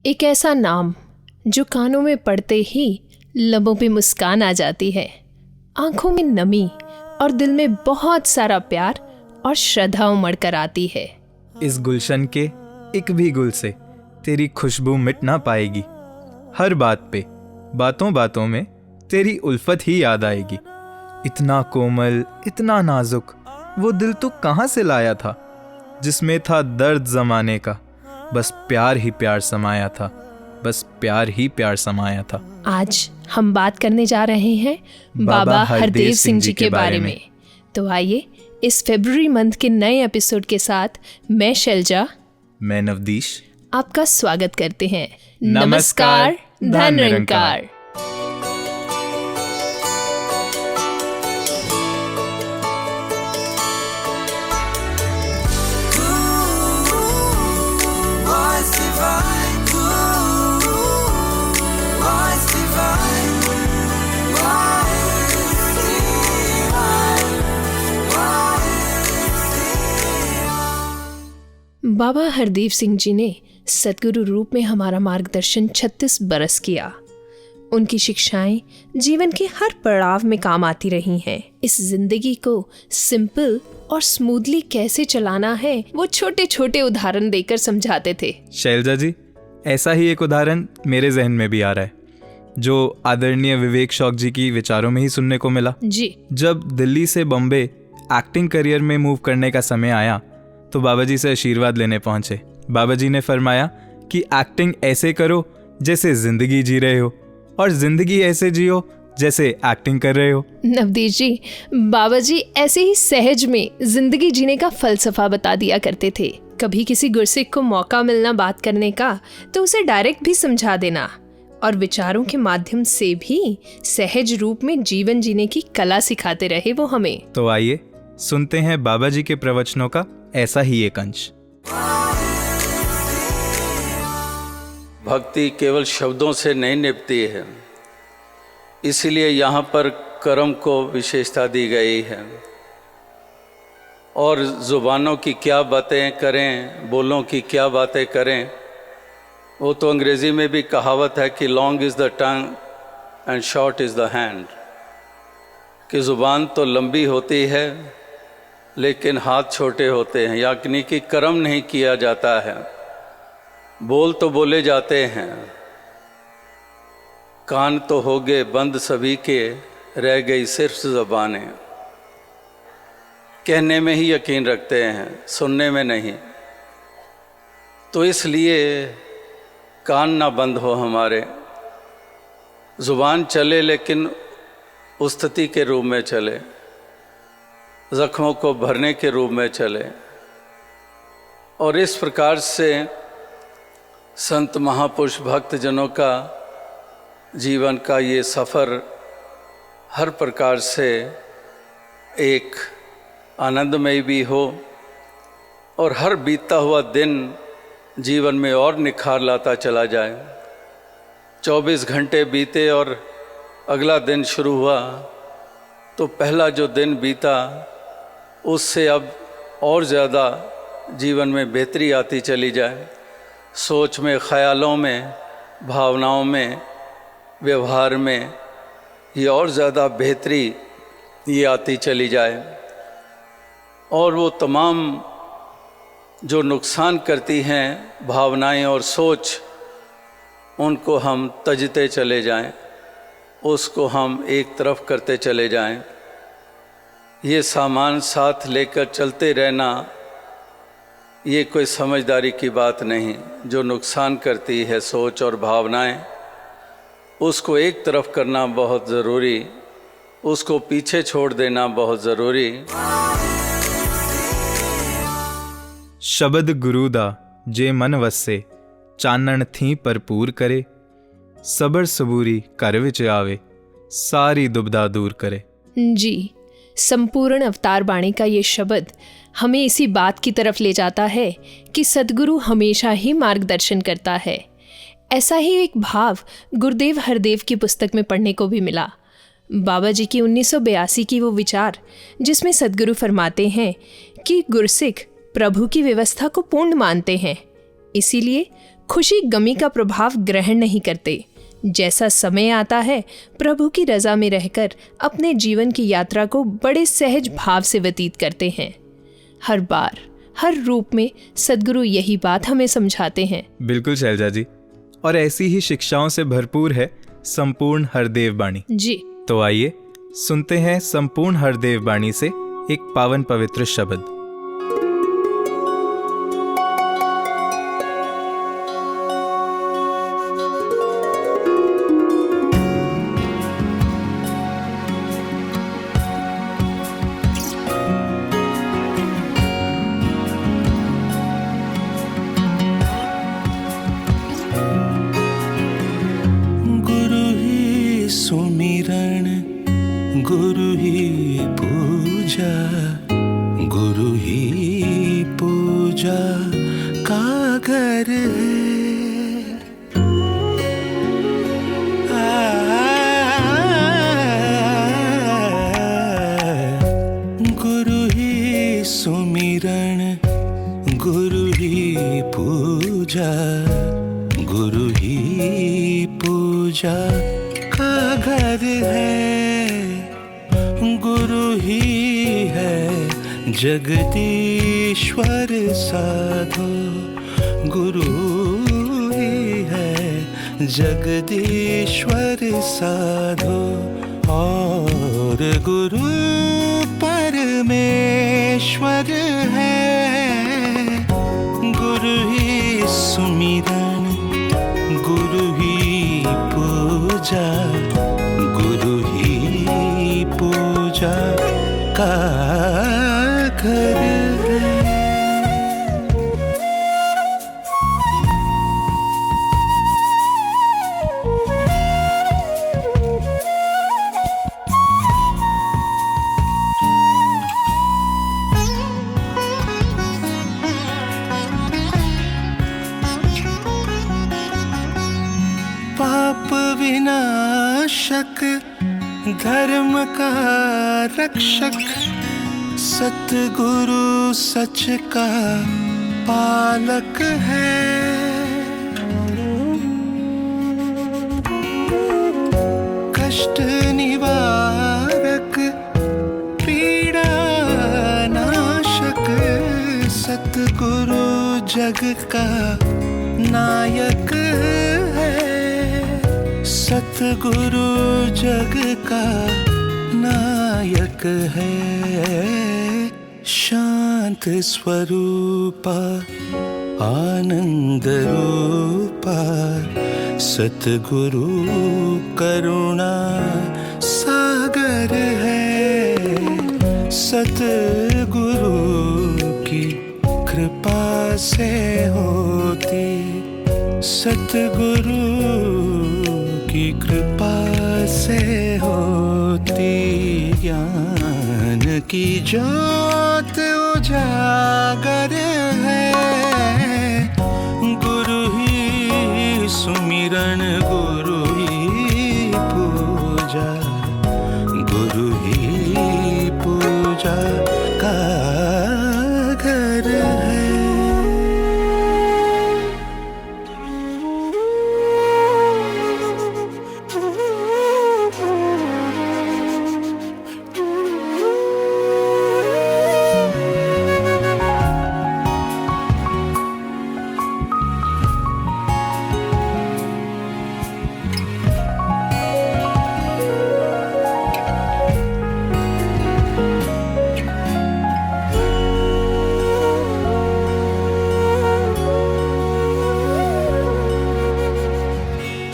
एक ऐसा नाम जो कानों में पड़ते ही लबों पे मुस्कान आ जाती है, आंखों में नमी और दिल में बहुत सारा प्यार और श्रद्धा उमड़ कर आती है। इस गुलशन के एक भी गुल से तेरी खुशबू मिट ना पाएगी। हर बात पे, बातों बातों में तेरी उल्फत ही याद आएगी। इतना कोमल, इतना नाजुक वो दिल तू कहाँ से लाया था, जिसमें था दर्द जमाने का, बस प्यार ही प्यार समाया था, बस प्यार ही प्यार समाया था। आज हम बात करने जा रहे हैं बाबा हरदेव सिंह जी के बारे में। तो आइए इस फरवरी मंथ के नए एपिसोड के साथ मैं शैलजा, मैं नवदीश आपका स्वागत करते हैं। नमस्कार, धन निरंकार। बाबा हरदेव सिंह जी ने सतगुरु रूप में हमारा मार्गदर्शन 36 बरस किया। उनकी शिक्षाएं जीवन के हर पड़ाव में काम आती रही हैं। इस जिंदगी को सिंपल और स्मूथली कैसे चलाना है वो छोटे छोटे उदाहरण देकर समझाते थे। शैलजा जी, ऐसा ही एक उदाहरण मेरे जहन में भी आ रहा है, जो आदरणीय विवेक शौक जी की विचारों में ही सुनने को मिला जी। जब दिल्ली से बॉम्बे एक्टिंग करियर में मूव करने का समय आया तो बाबा जी से आशीर्वाद लेने पहुंचे। बाबा जी ने फरमाया कि एक्टिंग ऐसे करो जैसे जिंदगी जी रहे हो, और जिंदगी ऐसे जियो जैसे एक्टिंग कर रहे हो। नवदीश जी, बाबा जी ऐसे ही सहज में जिंदगी जीने का फलसफा बता दिया करते थे। कभी किसी गुरसिख को मौका मिलना बात करने का तो उसे डायरेक्ट भी समझा देना, और विचारों के माध्यम से भी सहज रूप में जीवन जीने की कला सिखाते रहे वो हमें। तो आइए सुनते हैं बाबा जी के प्रवचनों का ऐसा ही एक अंश। भक्ति केवल शब्दों से नहीं निपटती है, इसलिए यहाँ पर कर्म को विशेषता दी गई है। और ज़ुबानों की क्या बातें करें, बोलों की क्या बातें करें, वो तो अंग्रेज़ी में भी कहावत है कि long is the tongue and short is the hand, कि ज़ुबान तो लंबी होती है लेकिन हाथ छोटे होते हैं, यानी कि कर्म नहीं किया जाता है। बोल तो बोले जाते हैं, कान तो हो गए बंद सभी के, रह गई सिर्फ ज़बानें। कहने में ही यकीन रखते हैं, सुनने में नहीं। तो इसलिए कान ना बंद हो हमारे, ज़ुबान चले लेकिन उस्तति के रूप में चले, ज़ख्मों को भरने के रूप में चले। और इस प्रकार से संत महापुरुष भक्तजनों का जीवन का ये सफ़र हर प्रकार से एक आनंदमय भी हो, और हर बीतता हुआ दिन जीवन में और निखार लाता चला जाए। 24 घंटे बीते और अगला दिन शुरू हुआ, तो पहला जो दिन बीता उससे अब और ज़्यादा जीवन में बेहतरी आती चली जाए। सोच में, ख़यालों में, भावनाओं में, व्यवहार में ये और ज़्यादा बेहतरी ये आती चली जाए। और वो तमाम जो नुकसान करती हैं भावनाएं और सोच, उनको हम तजते चले जाएं, उसको हम एक तरफ करते चले जाएं। ये सामान साथ लेकर चलते रहना ये कोई समझदारी की बात नहीं। जो नुकसान करती है सोच और भावनाएं, उसको एक तरफ करना बहुत ज़रूरी, उसको पीछे छोड़ देना बहुत ज़रूरी। शब्द गुरु दा जे मन वसे, चानण थी भरपूर करे, सबर सबूरी घर विच आवे, सारी दुबदा दूर करे। जी, संपूर्ण अवतार बाणी का ये शब्द हमें इसी बात की तरफ ले जाता है कि सद्गुरु हमेशा ही मार्गदर्शन करता है। ऐसा ही एक भाव गुरुदेव हरदेव की पुस्तक में पढ़ने को भी मिला। बाबा जी की 1982 की वो विचार, जिसमें सद्गुरु फरमाते हैं कि गुरसिख प्रभु की व्यवस्था को पूर्ण मानते हैं, इसीलिए खुशी गमी का प्रभाव ग्रहण नहीं करते। जैसा समय आता है, प्रभु की रजा में रहकर अपने जीवन की यात्रा को बड़े सहज भाव से व्यतीत करते हैं। हर बार, हर रूप में सद्गुरु यही बात हमें समझाते हैं। बिल्कुल शैलजा जी, और ऐसी ही शिक्षाओं से भरपूर है संपूर्ण हरदेव बाणी जी। तो आइए सुनते हैं संपूर्ण हरदेव बाणी से एक पावन पवित्र शब्द। सुमिरण गुरु ही पूजा, गुरु ही पूजा का घर है। गुरु ही सुमिरण गुरु ही पूजा, गुरु ही पूजा का घर है। गुरु ही है जगदीश्वर साधो, गुरु ही है जगदीश्वर साधो। और गुरु परमेश्वर है। गुरु ही सुमिरन गुरु ही पूजा, गुरु ही पूजा का घर है। पाप विनाशक धर्म का रक्षक, सतगुरु सच का पालक है। कष्ट निवारक पीड़ा नाशक, सतगुरु जग का नायक है। सतगुरु जग का नायक है। शांत स्वरूपा आनंद रूपा, सतगुरु करुणा सागर है। सतगुरु की कृपा से होती, सतगुरु की कृपा से होती ज्ञान की ज्योत उजागर है। गुरु ही सुमिरन गुरु ही पूजा, गुरु ही पूजा का घर है।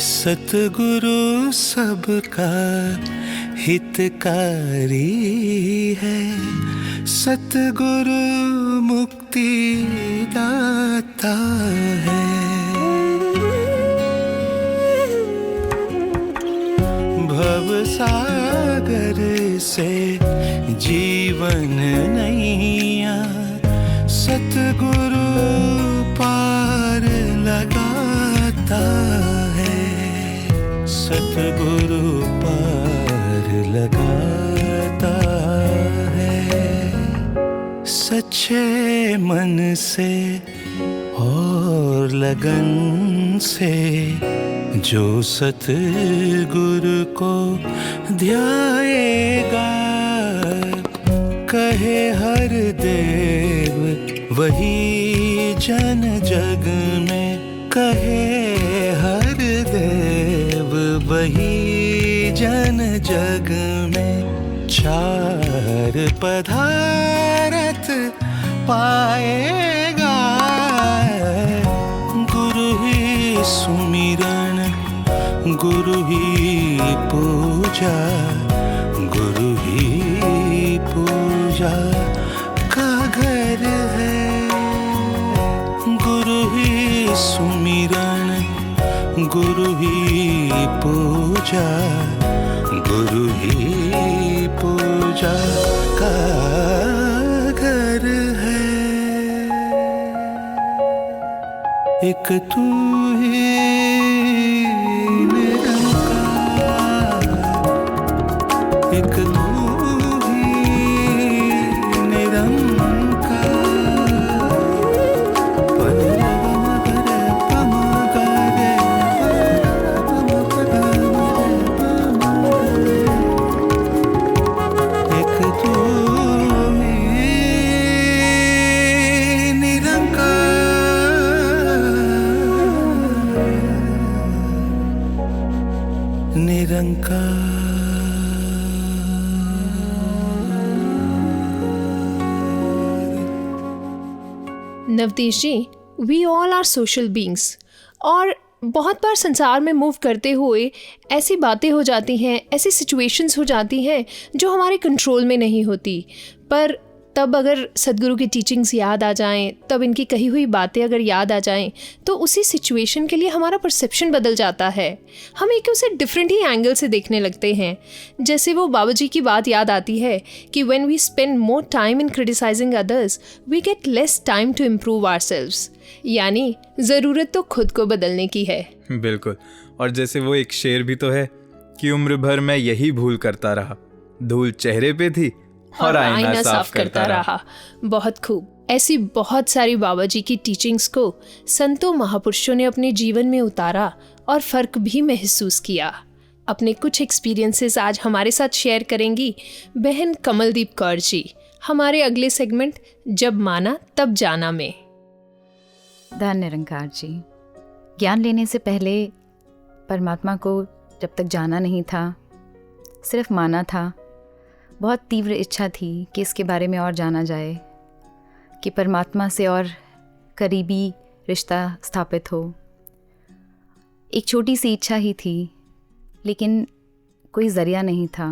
सतगुरु सबका हितकारी है। सतगुरु मुक्ति दाता है। भव सागर से जीवन नैया, सतगुरु पार लगाता है। सतगुरु पार लगाता है। सच्चे मन से और और लगन से जो सतगुरु को ध्याएगा, कहे हर देव वही जन जग में, कहे हर देव वही जन जग में। चार पदार्थ पाएगा, गुरु ही सुमिरन, गुरु ही पूजा, गुरु ही पूजा का घर है। गुरु ही सुमिरन, गुरु ही पूजा, गुरु ही पूजा का घर है। एक तू ही निरंकार, एक तू ही Nirankar. Navdesh ji, we all are social beings, और बहुत बार संसार में मूव करते हुए ऐसी बातें हो जाती हैं, ऐसी सिचुएशंस हो जाती हैं जो हमारे कंट्रोल में नहीं होती। पर तब अगर सदगुरु की टीचिंग्स याद आ जाएं, तब इनकी कही हुई बातें अगर याद आ जाएं, तो उसी सिचुएशन के लिए हमारा परसेप्शन बदल जाता है। हम एक उसे डिफरेंट ही एंगल से देखने लगते हैं। जैसे वो बाबा जी की बात याद आती है कि when we spend more time in criticising others, we get less time to improve ourselves. यानी ज़रूरत तो खुद को बदलने की है। बिल्कुल। और जैसे वो एक शेर भी तो है कि उम्र भर मैं यही भूल करता रहा, धूल चेहरे पे थी और आईना साफ करता रहा। बहुत खूब। ऐसी बहुत सारी बाबा जी की टीचिंग्स को संतों महापुरुषों ने अपने जीवन में उतारा और फ़र्क भी महसूस किया। अपने कुछ एक्सपीरियंसेस आज हमारे साथ शेयर करेंगी बहन कमलदीप कौर जी, हमारे अगले सेगमेंट जब माना तब जाना में। धन निरंकार जी, ज्ञान लेने से पहले परमात्मा को जब तक जाना नहीं था, सिर्फ माना था। बहुत तीव्र इच्छा थी कि इसके बारे में और जाना जाए, कि परमात्मा से और करीबी रिश्ता स्थापित हो। एक छोटी सी इच्छा ही थी, लेकिन कोई ज़रिया नहीं था।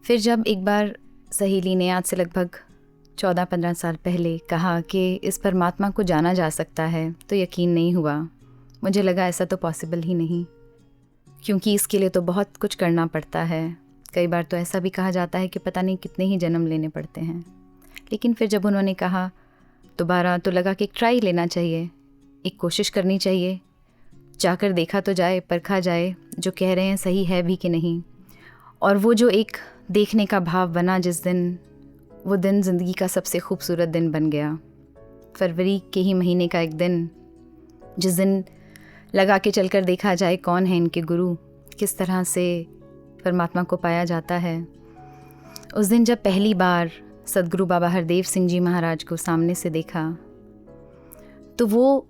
फिर जब एक बार सहेली ने आज से लगभग 14-15 साल पहले कहा कि इस परमात्मा को जाना जा सकता है, तो यकीन नहीं हुआ। मुझे लगा ऐसा तो पॉसिबल ही नहीं, क्योंकि इसके लिए तो बहुत कुछ करना पड़ता है। कई बार तो ऐसा भी कहा जाता है कि पता नहीं कितने ही जन्म लेने पड़ते हैं। लेकिन फिर जब उन्होंने कहा दोबारा, तो लगा कि एक ट्राई लेना चाहिए, एक कोशिश करनी चाहिए। जाकर देखा तो जाए, परखा जाए जो कह रहे हैं सही है भी कि नहीं। और वो जो एक देखने का भाव बना जिस दिन, वो दिन ज़िंदगी का सबसे खूबसूरत दिन बन गया। फरवरी के ही महीने का एक दिन, जिस दिन लगा के चलकर देखा जाए कौन है इनके गुरु, किस तरह से परमात्मा को पाया जाता है। उस दिन जब पहली बार सदगुरु बाबा हरदेव सिंह जी महाराज को सामने से देखा, तो वो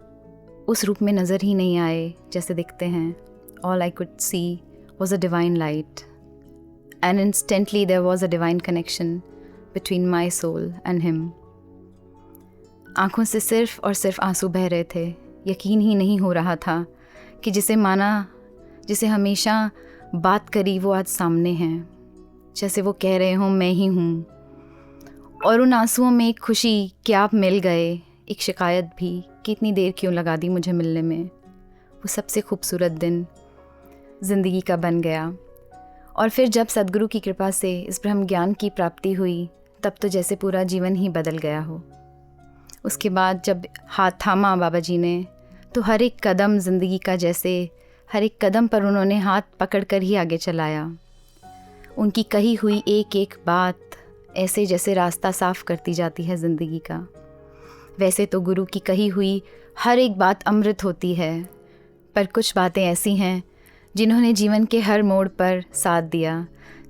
उस रूप में नज़र ही नहीं आए जैसे दिखते हैं। All I could see was a divine light, and instantly there was a divine connection between my soul and him. आँखों से सिर्फ और सिर्फ आंसू बह रहे थे। यकीन ही नहीं हो रहा था कि जिसे माना, जिसे हमेशा बात करी, वो आज सामने हैं। जैसे वो कह रहे हों मैं ही हूँ। और उन आंसुओं में एक खुशी कि आप मिल गए, एक शिकायत भी कि इतनी देर क्यों लगा दी मुझे मिलने में। वो सबसे खूबसूरत दिन ज़िंदगी का बन गया। और फिर जब सदगुरु की कृपा से इस ब्रह्म ज्ञान की प्राप्ति हुई, तब तो जैसे पूरा जीवन ही बदल गया हो। उसके बाद जब हाथ थामा बाबा जी ने, तो हर एक कदम ज़िंदगी का, जैसे हर एक कदम पर उन्होंने हाथ पकड़कर ही आगे चलाया। उनकी कही हुई एक एक बात ऐसे जैसे रास्ता साफ करती जाती है ज़िंदगी का, वैसे तो गुरु की कही हुई हर एक बात अमृत होती है, पर कुछ बातें ऐसी हैं जिन्होंने जीवन के हर मोड़ पर साथ दिया,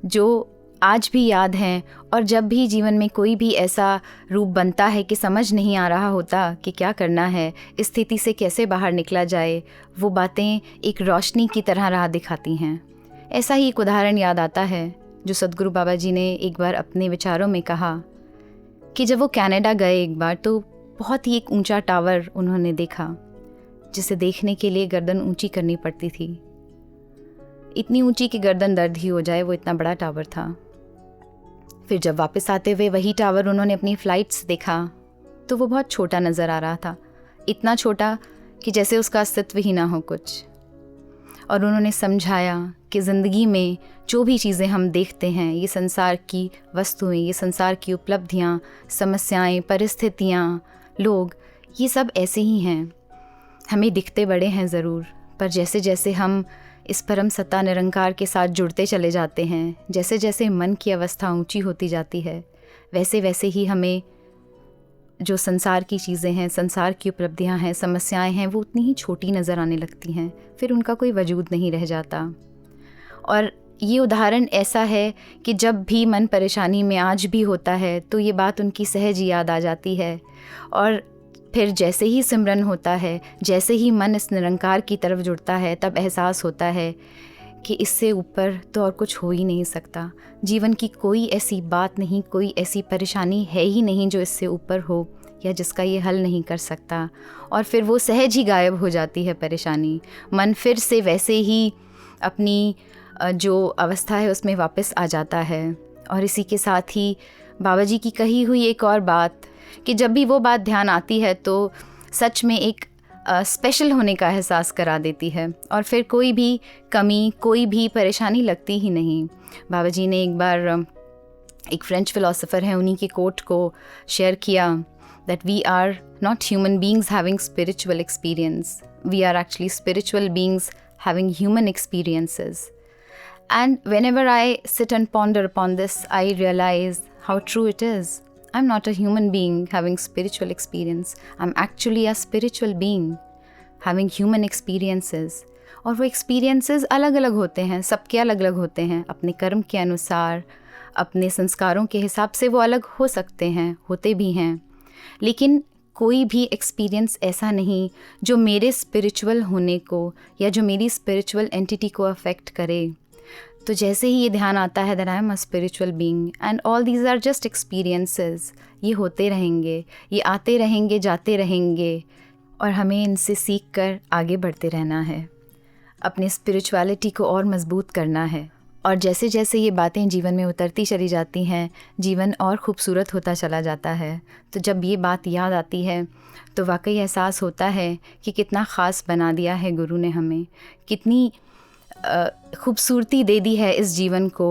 जो आज भी याद हैं। और जब भी जीवन में कोई भी ऐसा रूप बनता है कि समझ नहीं आ रहा होता कि क्या करना है, इस स्थिति से कैसे बाहर निकला जाए, वो बातें एक रोशनी की तरह राह दिखाती हैं। ऐसा ही एक उदाहरण याद आता है जो सद्गुरु बाबा जी ने एक बार अपने विचारों में कहा कि जब वो कनाडा गए एक बार, तो बहुत ही एक ऊंचा टावर उन्होंने देखा, जिसे देखने के लिए गर्दन ऊंची करनी पड़ती थी। इतनी ऊंची कि गर्दन दर्द ही हो जाए, वो इतना बड़ा टावर था। फिर जब वापस आते हुए वही टावर उन्होंने अपनी फ़्लाइट्स देखा तो वो बहुत छोटा नज़र आ रहा था, इतना छोटा कि जैसे उसका अस्तित्व ही ना हो कुछ। और उन्होंने समझाया कि ज़िंदगी में जो भी चीज़ें हम देखते हैं, ये संसार की वस्तुएं, ये संसार की उपलब्धियाँ, समस्याएं, परिस्थितियाँ, लोग, ये सब ऐसे ही हैं। हमें दिखते बड़े हैं ज़रूर, पर जैसे जैसे हम इस परम सत्ता निरंकार के साथ जुड़ते चले जाते हैं, जैसे जैसे मन की अवस्था ऊंची होती जाती है, वैसे वैसे ही हमें जो संसार की चीज़ें हैं, संसार की उपलब्धियां हैं, समस्याएं हैं, वो उतनी ही छोटी नज़र आने लगती हैं। फिर उनका कोई वजूद नहीं रह जाता। और ये उदाहरण ऐसा है कि जब भी मन परेशानी में आज भी होता है तो ये बात उनकी सहज याद आ जाती है। और फिर जैसे ही सिमरन होता है, जैसे ही मन इस निरंकार की तरफ जुड़ता है, तब एहसास होता है कि इससे ऊपर तो और कुछ हो ही नहीं सकता। जीवन की कोई ऐसी बात नहीं, कोई ऐसी परेशानी है ही नहीं जो इससे ऊपर हो या जिसका ये हल नहीं कर सकता। और फिर वो सहज ही गायब हो जाती है परेशानी। मन फिर से वैसे ही अपनी जो अवस्था है उसमें वापस आ जाता है। और इसी के साथ ही बाबा जी की कही हुई एक और बात कि जब भी वो बात ध्यान आती है तो सच में एक स्पेशल होने का एहसास करा देती है, और फिर कोई भी कमी, कोई भी परेशानी लगती ही नहीं। बाबा जी ने एक बार, एक फ्रेंच फिलोसोफर हैं, उन्हीं के कोट को शेयर किया, that we are not human beings having spiritual experience, we are actually spiritual beings having human experiences. And whenever I sit and ponder upon this, I realize how true it is. I'm not a human being having spiritual experience. I'm actually a spiritual being having human experiences. और वो experiences अलग अलग होते हैं, सबके अलग अलग होते हैं, अपने कर्म के अनुसार, अपने संस्कारों के हिसाब से वो अलग हो सकते हैं, होते भी हैं। लेकिन कोई भी एक्सपीरियंस ऐसा नहीं जो मेरे स्पिरिचुअल होने को या जो मेरी स्पिरिचुअल एंटिटी को अफेक्ट करे। तो जैसे ही ये ध्यान आता है that I am a spiritual being and all these are just experiences, ये होते रहेंगे, ये आते रहेंगे, जाते रहेंगे, और हमें इनसे सीख कर आगे बढ़ते रहना है, अपनी स्पिरिचुअलिटी को और मजबूत करना है। और जैसे जैसे ये बातें जीवन में उतरती चली जाती हैं, जीवन और खूबसूरत होता चला जाता है। तो जब ये बात याद आती है तो वाकई एहसास होता है कि कितना ख़ास बना दिया है गुरु ने हमें, कितनी खूबसूरती दे दी है इस जीवन को।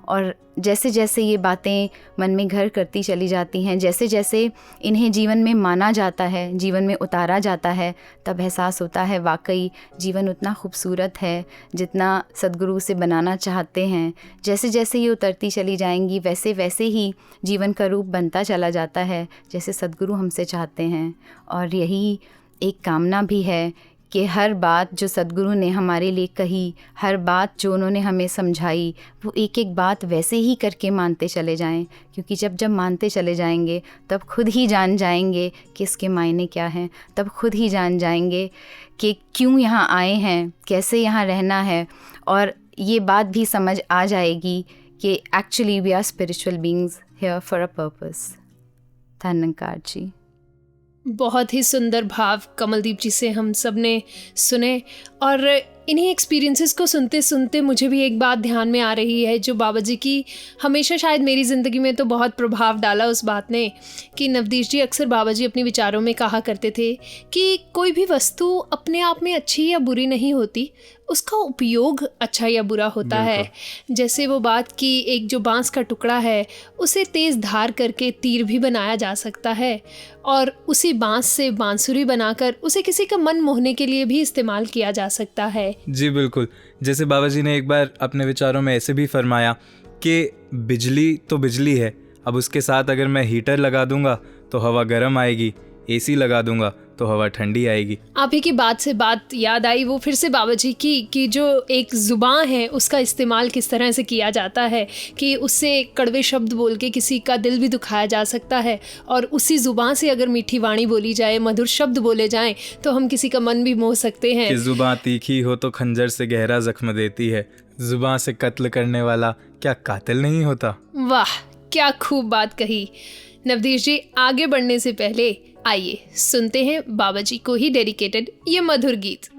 और जैसे जैसे ये बातें मन में घर करती चली जाती हैं, जैसे जैसे इन्हें जीवन में माना जाता है, जीवन में उतारा जाता है, तब एहसास होता है वाकई जीवन उतना खूबसूरत है जितना सद्गुरु से बनाना चाहते हैं। जैसे जैसे ये उतरती चली जाएंगी वैसे वैसे ही जीवन का रूप बनता चला जाता है जैसे सद्गुरु हमसे चाहते हैं। और यही एक कामना भी है कि हर बात जो सद्गुरु ने हमारे लिए कही, हर बात जो उन्होंने हमें समझाई, वो एक एक बात वैसे ही करके मानते चले जाएं। क्योंकि जब जब मानते चले जाएंगे तब खुद ही जान जाएंगे कि इसके मायने क्या हैं, तब खुद ही जान जाएंगे कि क्यों यहाँ आए हैं, कैसे यहाँ रहना है। और ये बात भी समझ आ जाएगी कि actually we are spiritual beings here for a purpose. धन्यवाद जी। बहुत ही सुंदर भाव कमलदीप जी से हम सब ने सुने। और इन्हीं एक्सपीरियंसेस को सुनते सुनते मुझे भी एक बात ध्यान में आ रही है जो बाबा जी की हमेशा शायद मेरी ज़िंदगी में तो बहुत प्रभाव डाला उस बात ने, कि नवदीश जी अक्सर बाबा जी अपने विचारों में कहा करते थे कि कोई भी वस्तु अपने आप में अच्छी या बुरी नहीं होती, उसका उपयोग अच्छा या बुरा होता है। जैसे वो बात कि एक जो बांस का टुकड़ा है उसे तेज़ धार करके तीर भी बनाया जा सकता है, और उसी बांस से बांसुरी बनाकर उसे किसी का मन मोहने के लिए भी इस्तेमाल किया जा सकता है। जी बिल्कुल। जैसे बाबा जी ने एक बार अपने विचारों में ऐसे भी फरमाया कि बिजली तो बिजली है, अब उसके साथ अगर मैं हीटर लगा दूंगा तो हवा गर्म आएगी, एसी लगा दूंगा तो हवा ठंडी आएगी। आप ही की बात से बात याद आई वो फिर से बाबा जी की कि जो एक ज़ुबान है उसका इस्तेमाल किस तरह से किया जाता है कि उससे कड़वे शब्द बोल के किसी का दिल भी दुखाया जा सकता है, और उसी ज़ुबान से अगर मीठी वाणी बोली जाए, मधुर शब्द बोले जाएं, तो हम किसी का मन भी मोह सकते हैं। कि ज़ुबान तीखी हो तो खंजर से गहरा जख्म देती है, ज़ुबान से कत्ल करने वाला क्या कातिल नहीं होता। वाह, क्या खूब बात कही। नवदीश जी, आगे बढ़ने से पहले आइए सुनते हैं बाबा जी को ही डेडिकेटेड ये मधुर गीत।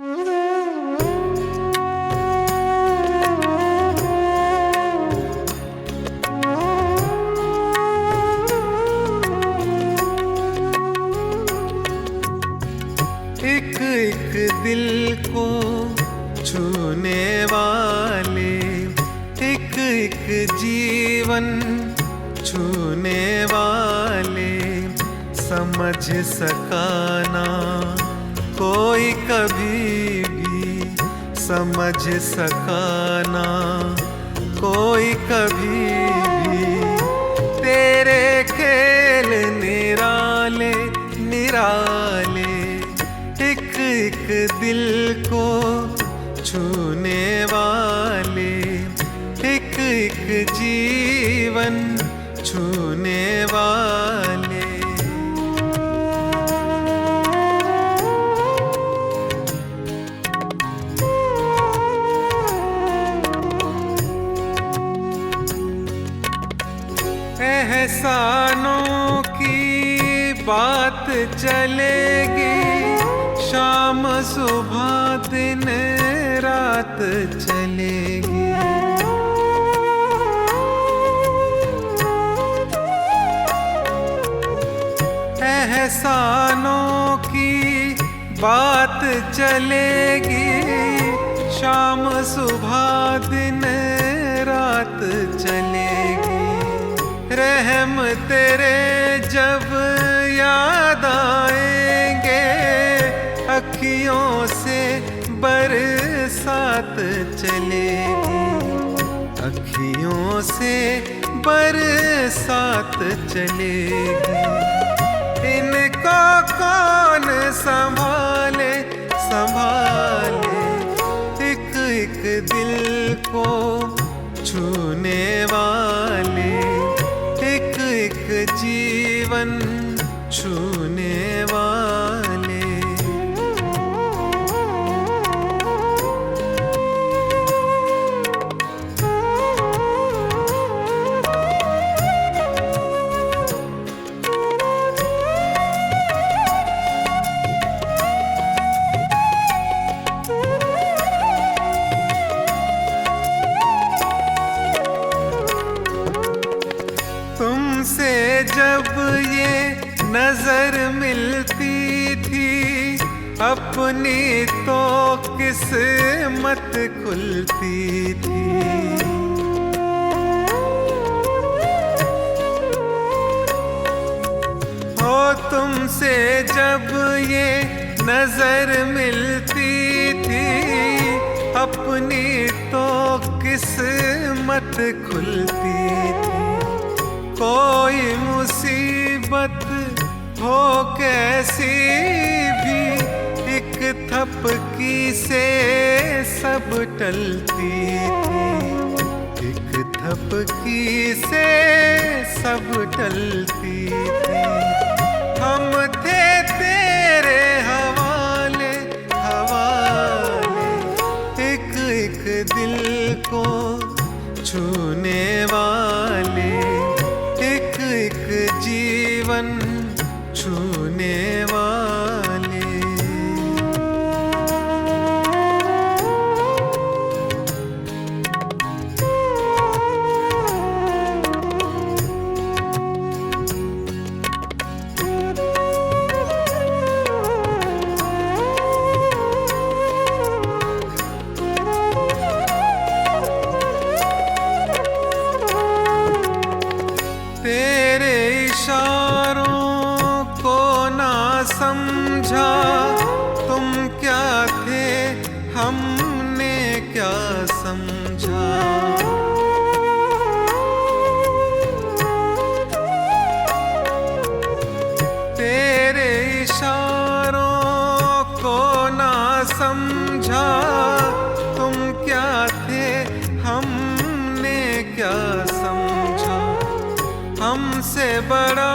एक एक दिल को छूने वाले, एक एक जीवन छूने वाले, समझ सका ना कोई कभी भी, समझ सका ना कोई कभी भी, तेरे खेल निराले निराले, एक एक दिल को छूने वाले, एक एक जीवन छूने वाले। एहसानों की बात चलेगी, शाम सुबह दिन रात चलेगी। एहसानों की बात चलेगी, शाम सुबह दिन रात चलेगी। रहम तेरे जब याद आएंगे, अखियों से बरसात चलेगी, अखियों से बरसात चलेगी। इनको कौन संभाले संभाले, एक एक दिल को छूने वाले, एक एक जीवन छूने वाले। तुमसे जब ये नजर मिलती थी, अपनी तो किस्मत खुलती थी। हो तुमसे जब ये नजर मिलती थी, अपनी तो किस्मत खुलती थी। कोई मुसीबत हो कैसी भी, एक थपकी से सब टलती थी, एक थपकी से सब टलती थी। हम थे तेरे हवाले हवाले, एक एक दिल को छूने वाले, एक एक जीवन छूने वाले। तेरे इशारों को ना समझा, तुम क्या थे हमने क्या समझा। तेरे इशारों बड़ा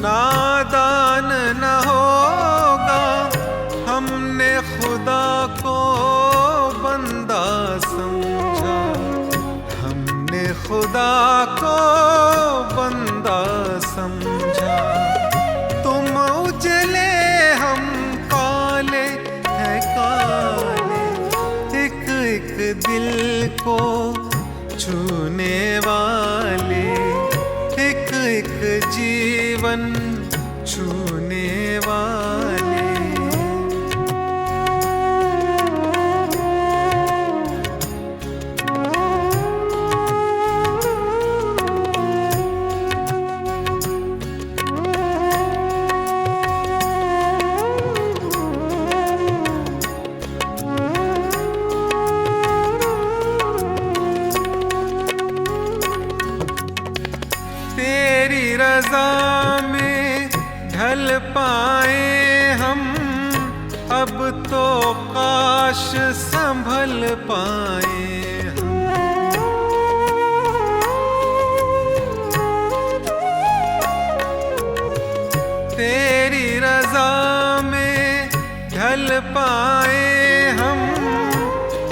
नादान न होगा। हमने खुदा को बंदा समझा, हमने खुदा को बंदा समझा। तुम उजले हम काले हैं काले, एक एक दिल को छूने वाले, एक एक जीवन छूने वाले। तेरी रज़ा में ढल पाए हम, अब तो काश संभल पाए हम। तेरी रज़ा में ढल पाए हम,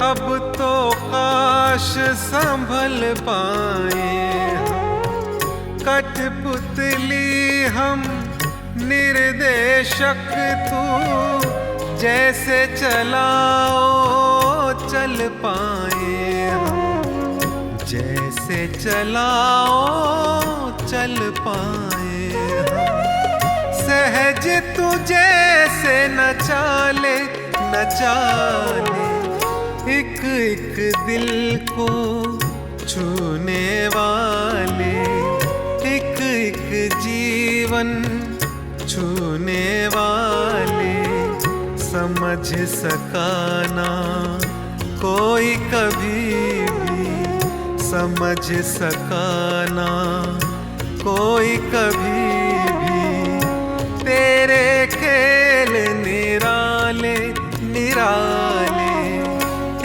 अब तो काश संभल पाए हम। कठपुतली हम निर्देशक तू, जैसे चलाओ चल पाए हम, जैसे चलाओ चल पाए हम। सहज तू जैसे नचाले नचाले, एक एक दिल को छूने वाले, एक एक जीवन छूने वाले। समझ सका ना कोई कभी भी, समझ सका ना कोई कभी भी, तेरे खेल निराले निराले,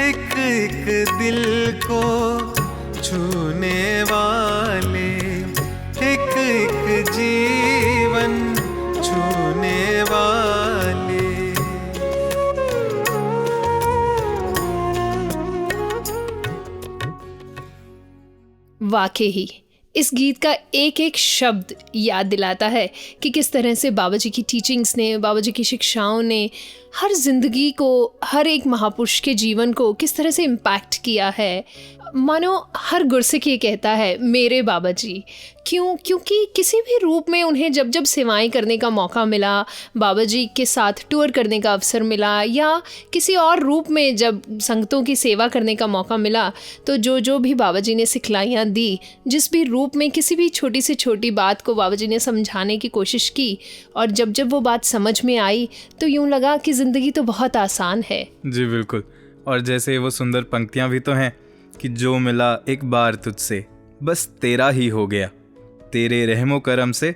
एक एक दिल को छूने वाले, एक एक जीवन छूने वाले। वाकई इस गीत का एक एक शब्द याद दिलाता है कि किस तरह से बाबा जी की टीचिंग्स ने, बाबा जी की शिक्षाओं ने हर जिंदगी को, हर एक महापुरुष के जीवन को किस तरह से इम्पैक्ट किया है। मानो हर गुरसिख ये कहता है मेरे बाबा जी। क्योंकि किसी भी रूप में उन्हें जब जब सेवाएं करने का मौका मिला, बाबा जी के साथ टूर करने का अवसर मिला, या किसी और रूप में जब संगतों की सेवा करने का मौका मिला, तो जो भी बाबा जी ने सिखलाइयाँ दी, जिस भी रूप में किसी भी छोटी से छोटी बात को बाबा जी ने समझाने की कोशिश की, और जब जब वो बात समझ में आई तो यूँ लगा कि ज़िंदगी तो बहुत आसान है। जी बिल्कुल। और जैसे वो सुंदर पंक्तियाँ भी तो हैं कि जो मिला एक बार तुझसे बस तेरा ही हो गया, तेरे रहमो करम से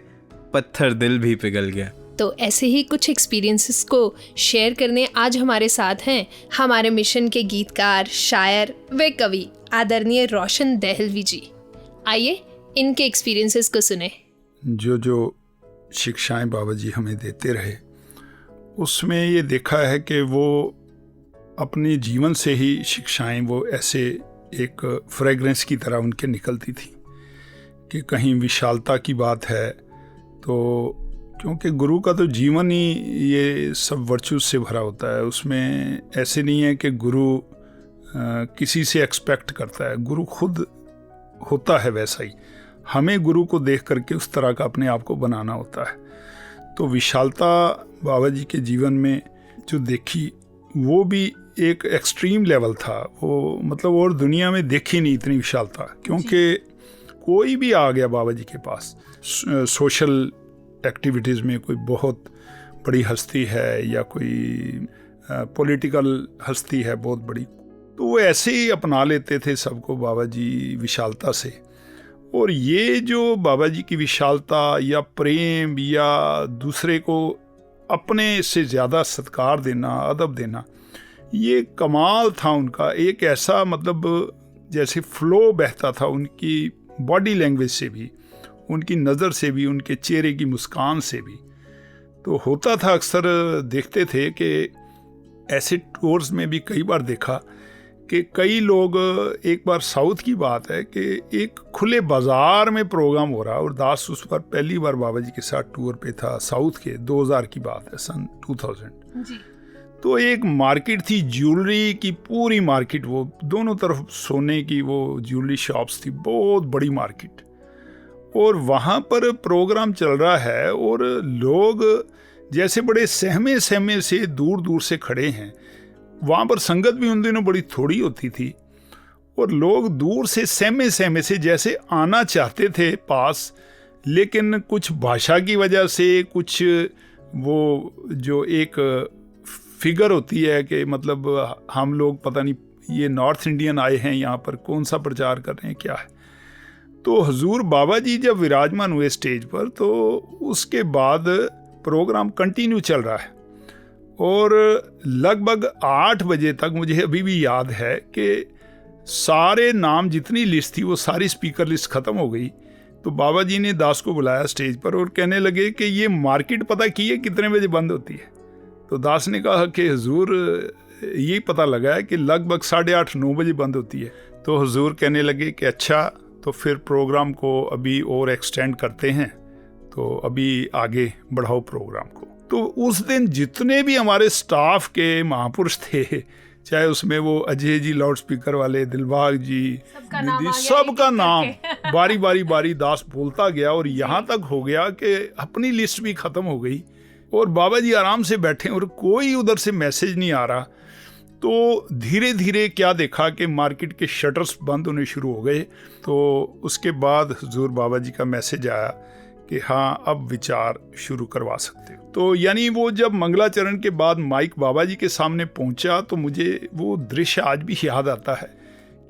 पत्थर दिल भी पिघल गया। तो ऐसे ही कुछ एक्सपीरियंसेस को शेयर करने आज हमारे साथ हैं हमारे मिशन के गीतकार, शायर व कवि आदरणीय रोशन दहलवी जी। आइए इनके एक्सपीरियंसेस को सुने। जो शिक्षाएं बाबा जी हमें देते रहे, उसमें ये देखा है कि वो अपने जीवन से ही शिक्षाएं वो ऐसे एक फ्रेगरेंस की तरह उनके निकलती थी कि कहीं विशालता की बात है तो, क्योंकि गुरु का तो जीवन ही ये सब वर्चूज से भरा होता है। उसमें ऐसे नहीं है कि गुरु किसी से एक्सपेक्ट करता है, गुरु खुद होता है वैसा ही। हमें गुरु को देख करके उस तरह का अपने आप को बनाना होता है। तो विशालता बाबा जी के जीवन में जो देखी, वो भी एक एक्सट्रीम लेवल था। वो मतलब और दुनिया में देखी नहीं इतनी विशालता, क्योंकि कोई भी आ गया बाबा जी के पास, सोशल एक्टिविटीज़ में कोई बहुत बड़ी हस्ती है या कोई पॉलिटिकल हस्ती है बहुत बड़ी, तो वो ऐसे ही अपना लेते थे सबको बाबा जी विशालता से। और ये जो बाबा जी की विशालता या प्रेम या दूसरे को अपने से ज़्यादा सत्कार देना, अदब देना, ये कमाल था उनका। एक ऐसा मतलब जैसे फ्लो बहता था उनकी बॉडी लैंग्वेज से भी, उनकी नज़र से भी, उनके चेहरे की मुस्कान से भी। तो होता था, अक्सर देखते थे कि ऐसे टूर्स में भी कई बार देखा कि कई लोग, एक बार साउथ की बात है कि एक खुले बाज़ार में प्रोग्राम हो रहा और दास उस पर पहली बार बाबा जी के साथ टूर पे था, साउथ के 2000 की बात है, सन 2000 जी। तो एक मार्केट थी ज्वेलरी की, पूरी मार्केट, वो दोनों तरफ सोने की वो ज्वेलरी शॉप्स थी, बहुत बड़ी मार्केट। और वहाँ पर प्रोग्राम चल रहा है और लोग जैसे बड़े सहमे सहमे से दूर दूर से खड़े हैं। वहाँ पर संगत भी उन दिनों बड़ी थोड़ी होती थी और लोग दूर से सहमे सहमे से जैसे आना चाहते थे पास, लेकिन कुछ भाषा की वजह से, कुछ वो जो एक फिगर होती है कि मतलब हम लोग पता नहीं ये नॉर्थ इंडियन आए हैं यहाँ पर, कौन सा प्रचार कर रहे हैं, क्या है। तो हुजूर बाबा जी जब विराजमान हुए स्टेज पर, तो उसके बाद प्रोग्राम कंटिन्यू चल रहा है और लगभग 8 बजे तक मुझे अभी भी याद है कि सारे नाम, जितनी लिस्ट थी वो सारी स्पीकर लिस्ट ख़त्म हो गई। तो बाबा जी ने दास को बुलाया स्टेज पर और कहने लगे कि ये मार्केट पता की है कितने बजे बंद होती है। तो दास ने कहा कि हुजूर ये पता लगा है कि लगभग 8:30-9 बजे बंद होती है। तो हुजूर कहने लगे कि अच्छा, तो फिर प्रोग्राम को अभी और एक्सटेंड करते हैं, तो अभी आगे बढ़ाओ प्रोग्राम को। तो उस दिन जितने भी हमारे स्टाफ के महापुरुष थे, चाहे उसमें वो अजय जी लाउड स्पीकर वाले, दिलबाग जी, सबका नाम बारी दास बोलता गया और यहाँ तक हो गया कि अपनी लिस्ट भी ख़त्म हो गई और बाबा जी आराम से बैठे और कोई उधर से मैसेज नहीं आ रहा। तो धीरे धीरे क्या देखा कि मार्केट के शटर्स बंद होने शुरू हो गए। तो उसके बाद हुजूर बाबा जी का मैसेज आया कि हाँ, अब विचार शुरू करवा सकते हो। तो यानी वो जब मंगलाचरण के बाद माइक बाबा जी के सामने पहुंचा, तो मुझे वो दृश्य आज भी याद आता है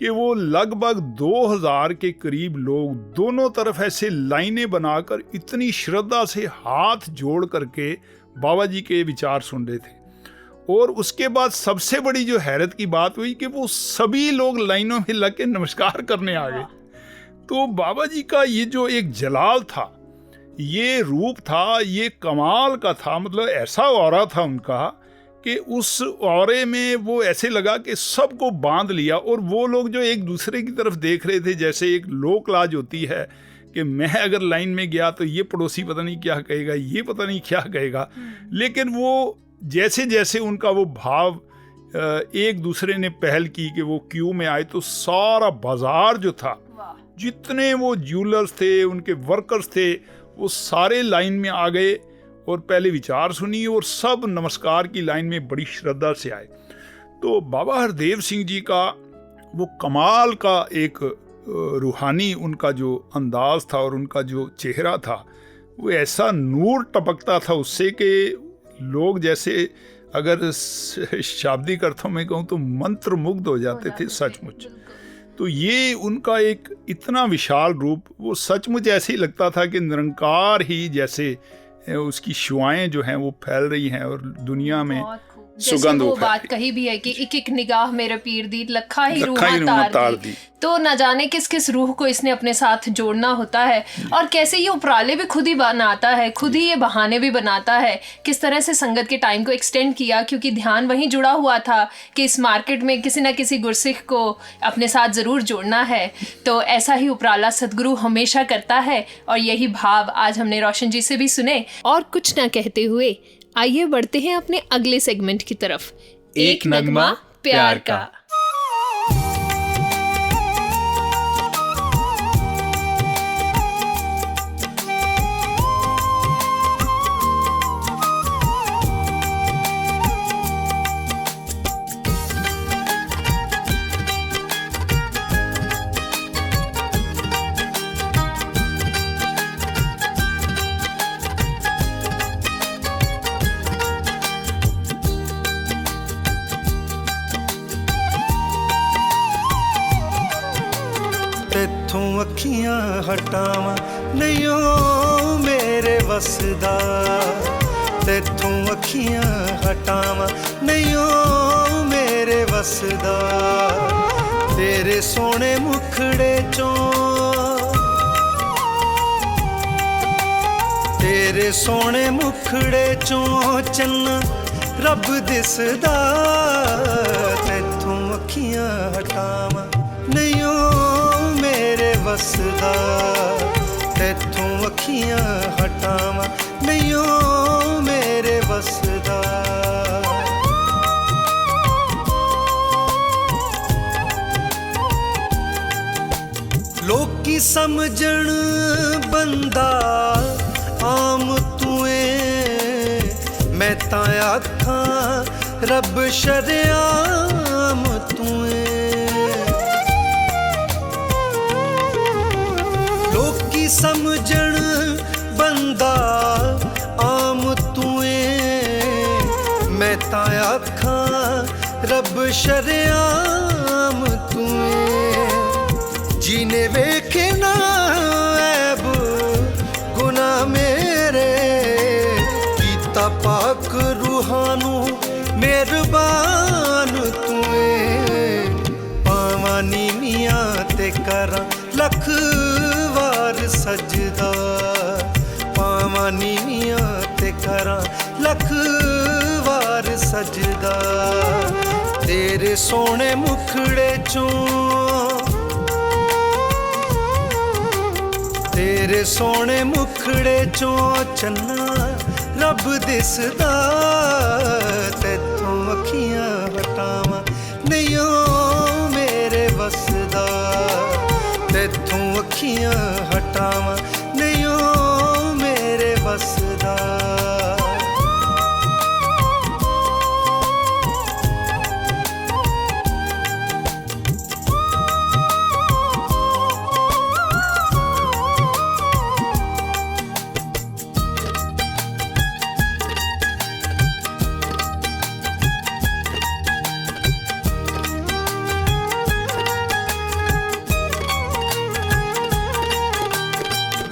कि वो लगभग 2000 के करीब लोग दोनों तरफ ऐसे लाइनें बनाकर इतनी श्रद्धा से हाथ जोड़ करके बाबा जी के विचार सुन रहे थे। और उसके बाद सबसे बड़ी जो हैरत की बात हुई कि वो सभी लोग लाइनों में लग के नमस्कार करने आ गए। तो बाबा जी का ये जो एक जलाल था, ये रूप था, ये कमाल का था, मतलब ऐसा औरा था उनका कि उस औरे में वो ऐसे लगा कि सबको बांध लिया। और वो लोग जो एक दूसरे की तरफ देख रहे थे, जैसे एक लोक लाज होती है कि मैं अगर लाइन में गया तो ये पड़ोसी पता नहीं क्या कहेगा, ये पता नहीं क्या कहेगा। लेकिन वो जैसे जैसे उनका वो भाव, एक दूसरे ने पहल की कि वो क्यू में आए, तो सारा बाजार जो था, जितने वो ज्वेलर्स थे, उनके वर्कर्स थे, वो सारे लाइन में आ गए और पहले विचार सुनी और सब नमस्कार की लाइन में बड़ी श्रद्धा से आए। तो बाबा हरदेव सिंह जी का वो कमाल का एक रूहानी उनका जो अंदाज था और उनका जो चेहरा था, वो ऐसा नूर टपकता था उससे कि लोग जैसे, अगर शाब्दिक अर्थों में कहूँ तो मंत्र मुग्ध हो जाते थे सचमुच। तो ये उनका एक इतना विशाल रूप, वो सचमुच ऐसे ही लगता था कि निरंकार ही जैसे उसकी शुआएं जो हैं वो फैल रही हैं और दुनिया में सुगंध वो बात कही भी है कि एक एक निगाह मेरे पीर दी, लखा ही रूह तार दी। तो न जाने किस किस रूह को इसने अपने साथ जोड़ना होता है और कैसे ये उपराले भी खुद ही बनाता है, खुद ही ये बहाने भी बनाता है। किस तरह से संगत के टाइम को एक्सटेंड किया, क्योंकि ध्यान वहीं जुड़ा हुआ था कि इस मार्केट में किसी न किसी गुरसिख को अपने साथ ज़रूर जोड़ना है। तो ऐसा ही उपराला सदगुरु हमेशा करता है और यही भाव आज हमने रोशन जी से भी सुने। और कुछ ना कहते हुए आइए बढ़ते हैं अपने अगले सेगमेंट की तरफ, एक नगमा प्यार का। तेथों अखियां हटावा नहीं ओ मेरे वसदा, तेथों अखियां हटावा नहीं ओ मेरे वसदा, तेरे सोने मुखड़े चों तेरे सोने मुखड़े चों चन्ना रब दिसदा तैथों अखियां हटावां नहीं ओ मेरे वसदा तैथों अखियां हटावां नहीं ओ मेरे वसदा लोकी समझण बंदा आम तुए मैं तां आखां रब शरेआम तुए लोकी समझण बंदा आम तुए मैं तां आखां रब शरेआम तुए जीने वेखे ना ऐब गुना मेरे कीता पाक रूहानू मेहरबान तुए पावां नीमियां ते करां लख वार सजदा पावां नीमियां ते करां लख वार सजदा तेरे सोने मुखड़े चों तेरे सोने मुखड़े चों चन्ना रब दिसदा तैथों अखियां हटावां नहीं ओ मेरे वसदा तैथों अखियां हटावां नहीं ओ मेरे वसदा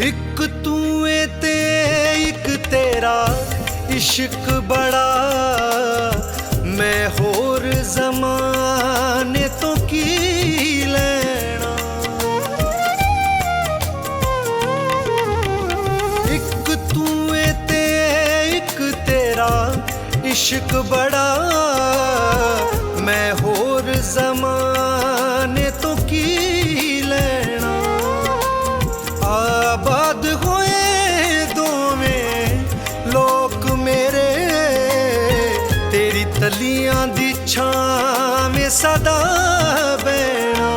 एक तूए ते एक तेरा इश्क बड़ा मैं होर ज़माने तो की लेना एक तूए ते एक तेरा इश्क बड़ा मैं होर ज़माने तो की लेना आबाद होए दोवें लोक मेरे तेरी तलियां दी छावें सदा बैणा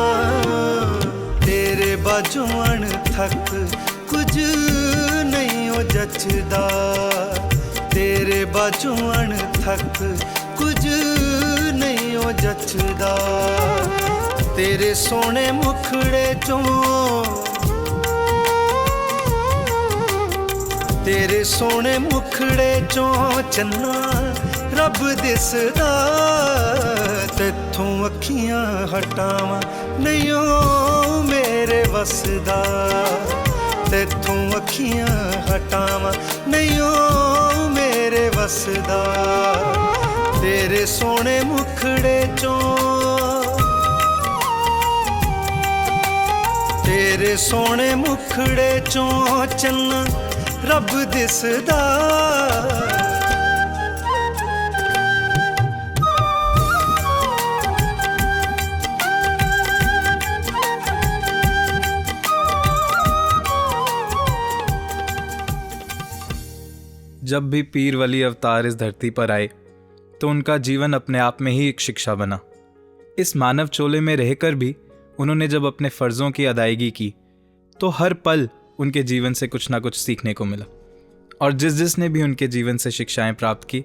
तेरे बाजों अणथक कुछ नहीं ओ जचदा तेरे बाजों अणथक कुछ नहीं ओ जचदा तेरे सोने मुखड़े चों तेरे सोने मुखड़े चों चन्ना रब दिसदा तैथों अखियां हटावां नहीं ओ मेरे वसदा तैथों अखियां हटावां नहीं ओ मेरे वसदा तेरे सोने मुखड़े चों तेरे सोने मुखड़े चों चन्ना रब दिसदा जब भी पीर वली अवतार इस धरती पर आए तो उनका जीवन अपने आप में ही एक शिक्षा बना। इस मानव चोले में रहकर भी उन्होंने जब अपने फ़र्ज़ों की अदायगी की तो हर पल उनके जीवन से कुछ ना कुछ सीखने को मिला और जिसने भी उनके जीवन से शिक्षाएं प्राप्त की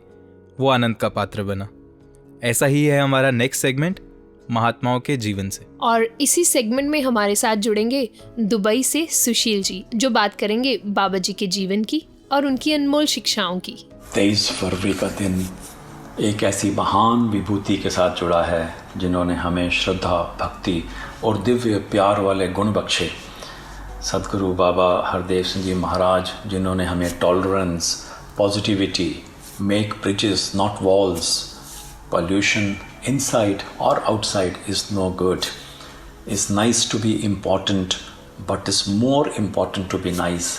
वो आनंद का पात्र बना। ऐसा ही है हमारा नेक्स्ट सेगमेंट महात्माओं के जीवन से, और इसी सेगमेंट में हमारे साथ जुड़ेंगे दुबई से सुशील जी जो बात करेंगे बाबा जी के जीवन की और उनकी अनमोल शिक्षाओं की। 23 फरवरी का दिन एक ऐसी महान विभूति के साथ जुड़ा है जिन्होंने हमें श्रद्धा, भक्ति और दिव्य प्यार वाले गुण बख्शे। सदगुरु बाबा हरदेव सिंह जी महाराज जिन्होंने हमें tolerance, positivity, make bridges not walls, pollution inside or outside is no good. It's nice to be important, but it's more important to be nice.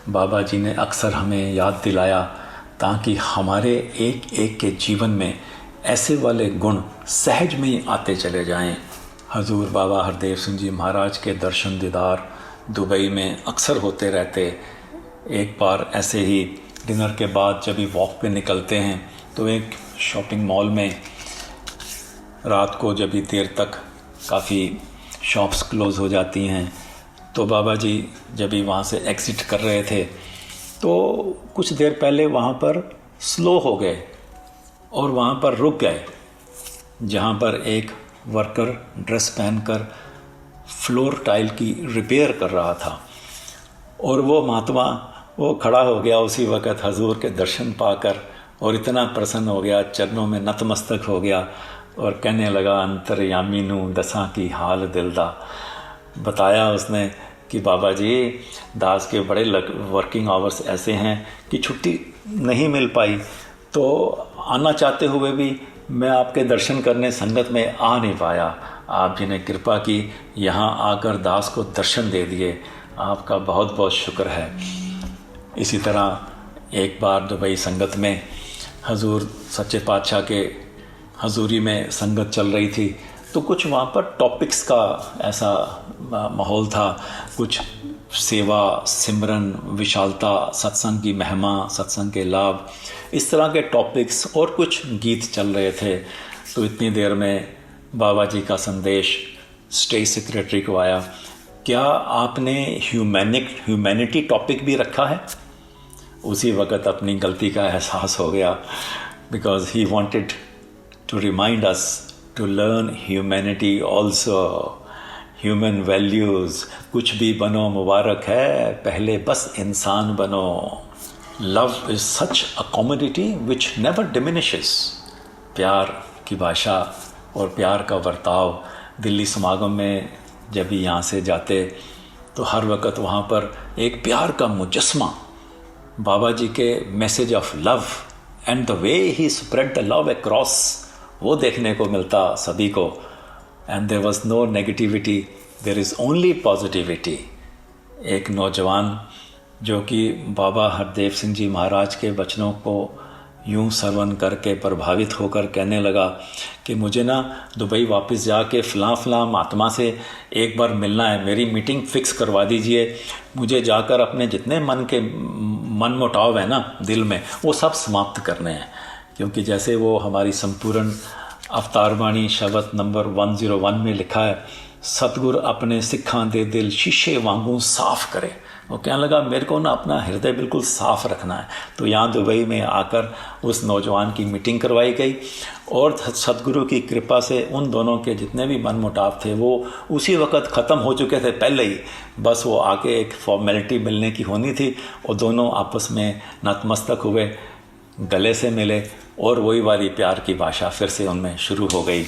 बाबा जी ने अक्सर हमें याद दिलाया, ताकि हमारे एक एक के जीवन में ऐसे वाले गुण सहज में ही आते चले जाएं। हजूर बाबा हरदेव सिंह जी महाराज के दर्शन दीदार दुबई में अक्सर होते रहते। एक बार ऐसे ही डिनर के बाद जब भी वॉक पे निकलते हैं तो एक शॉपिंग मॉल में रात को जब भी देर तक काफ़ी शॉप्स क्लोज़ हो जाती हैं, तो बाबा जी जब भी वहाँ से एग्ज़िट कर रहे थे तो कुछ देर पहले वहाँ पर स्लो हो गए और वहाँ पर रुक गए, जहाँ पर एक वर्कर ड्रेस पहनकर फ्लोर टाइल की रिपेयर कर रहा था। और वो महात्मा वो खड़ा हो गया उसी वक़्त हजूर के दर्शन पाकर और इतना प्रसन्न हो गया, चरणों में नतमस्तक हो गया और कहने लगा, अंतरयामी नू दसा की हाल दिलदा। बताया उसने कि बाबा जी दास के बड़े वर्किंग आवर्स ऐसे हैं कि छुट्टी नहीं मिल पाई, तो आना चाहते हुए भी मैं आपके दर्शन करने संगत में आ नहीं पाया। आप जी ने कृपा की, यहाँ आकर दास को दर्शन दे दिए, आपका बहुत बहुत शुक्र है। इसी तरह एक बार दुबई संगत में हजूर सच्चे पातशाह के हजूरी में संगत चल रही थी, तो कुछ वहाँ पर टॉपिक्स का ऐसा माहौल था, कुछ सेवा, सिमरन, विशालता, सत्संग की महिमा, सत्संग के लाभ, इस तरह के टॉपिक्स और कुछ गीत चल रहे थे। तो इतनी देर में बाबा जी का संदेश स्टेट सेक्रेटरी को आया, क्या आपने ह्यूमैनिटी टॉपिक भी रखा है? उसी वक़्त अपनी गलती का एहसास हो गया, because he wanted to remind us to learn humanity also, human values. कुछ भी बनो मुबारक है, पहले बस इंसान बनो। Love is such a commodity which never diminishes. प्यार की भाषा और प्यार का बर्ताव। दिल्ली समागम में जब भी यहाँ से जाते तो हर वक़्त वहाँ पर एक प्यार का मुजस्मा, बाबा जी के message of love and the way he spread the love across, वो देखने को मिलता सभी को। And there was no negativity, there is only positivity. एक नौजवान जो कि बाबा हरदेव सिंह जी महाराज के वचनों को यूं श्रवण करके प्रभावित होकर कहने लगा कि मुझे ना दुबई वापस जाके फ़लाँ महात्मा से एक बार मिलना है, मेरी मीटिंग फ़िक्स करवा दीजिए। मुझे जाकर अपने जितने मन मुटाव है ना दिल में, वो सब समाप्त करने हैं। क्योंकि जैसे वो हमारी संपूर्ण अवतार बाणी शब्द नंबर 101 में लिखा है, सतगुर अपने सिखां दे दिल शीशे वांगू साफ़ करे। वो कहने लगा मेरे को ना अपना हृदय बिल्कुल साफ़ रखना है। तो यहाँ दुबई में आकर उस नौजवान की मीटिंग करवाई गई और सतगुरु की कृपा से उन दोनों के जितने भी मनमुटाव थे वो उसी वक़्त ख़त्म हो चुके थे पहले ही। बस वो आके एक फॉर्मेलिटी मिलने की होनी थी और दोनों आपस में नतमस्तक हुए, गले से मिले और वही वाली प्यार की भाषा फिर से उनमें शुरू हो गई।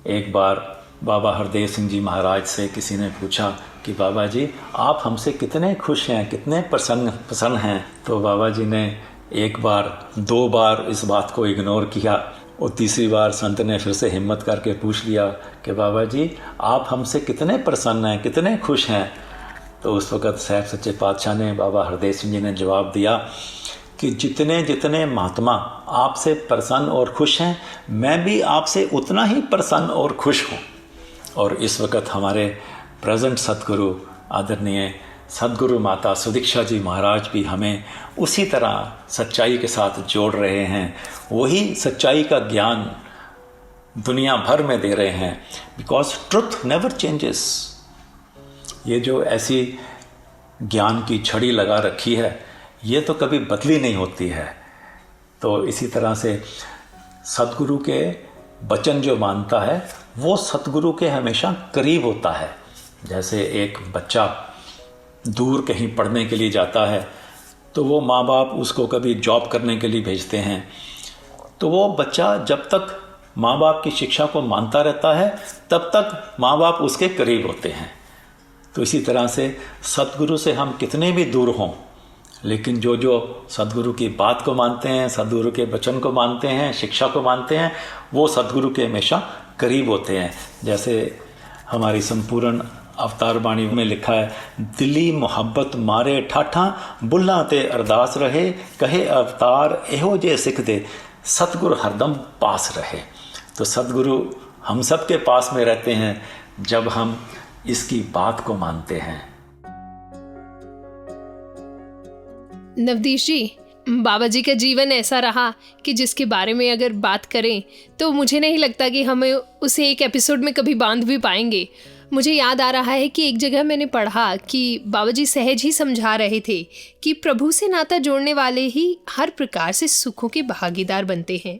एक बार बाबा हरदेव सिंह जी महाराज से किसी ने पूछा कि बाबा जी आप हमसे कितने खुश हैं, कितने प्रसन्न हैं। तो बाबा जी ने एक बार 2 बार इस बात को इग्नोर किया और तीसरी बार संत ने फिर से हिम्मत करके पूछ लिया कि बाबा जी आप हमसे कितने प्रसन्न हैं, कितने खुश हैं। तो उस वक़्त साहब सच्चे पातशाह ने, बाबा हरदेव सिंह जी ने जवाब दिया कि जितने जितने महात्मा आपसे प्रसन्न और खुश हैं, मैं भी आपसे उतना ही प्रसन्न और खुश हूँ। और इस वक्त हमारे प्रेजेंट सतगुरु आदरणीय सतगुरु माता सुदीक्षा जी महाराज भी हमें उसी तरह सच्चाई के साथ जोड़ रहे हैं। वही सच्चाई का ज्ञान दुनिया भर में दे रहे हैं, बिकॉज ट्रुथ नेवर चेंजेस। ये जो ऐसी ज्ञान की छड़ी लगा रखी है ये तो कभी बदली नहीं होती है। तो इसी तरह से सतगुरु के वचन जो मानता है वो सतगुरु के हमेशा करीब होता है। जैसे एक बच्चा दूर कहीं पढ़ने के लिए जाता है तो वो माँ बाप उसको कभी जॉब करने के लिए भेजते हैं, तो वो बच्चा जब तक माँ बाप की शिक्षा को मानता रहता है तब तक माँ बाप उसके करीब होते हैं। तो इसी तरह से सतगुरु से हम कितने भी दूर हों, लेकिन जो जो सतगुरु की बात को मानते हैं, सतगुरु के वचन को मानते हैं, शिक्षा को मानते हैं, वो सतगुरु के हमेशा करीब होते हैं। जैसे हमारी संपूर्ण अवतार बाणी में लिखा है, दिली मुहब्बत मारे ठाठा, बुल्ला ते अरदास रहे, कहे अवतार एहो जे सिख दे, सतगुरु हरदम पास रहे। तो सतगुरु हम सब के पास में रहते हैं जब हम इसकी बात को मानते हैं। नवदीश जी, बाबा जी का जीवन ऐसा रहा कि जिसके बारे में अगर बात करें तो मुझे नहीं लगता कि हमें उसे एक एपिसोड में कभी बांध भी पाएंगे। मुझे याद आ रहा है कि एक जगह मैंने पढ़ा कि बाबा जी सहज ही समझा रहे थे कि प्रभु से नाता जोड़ने वाले ही हर प्रकार से सुखों के भागीदार बनते हैं।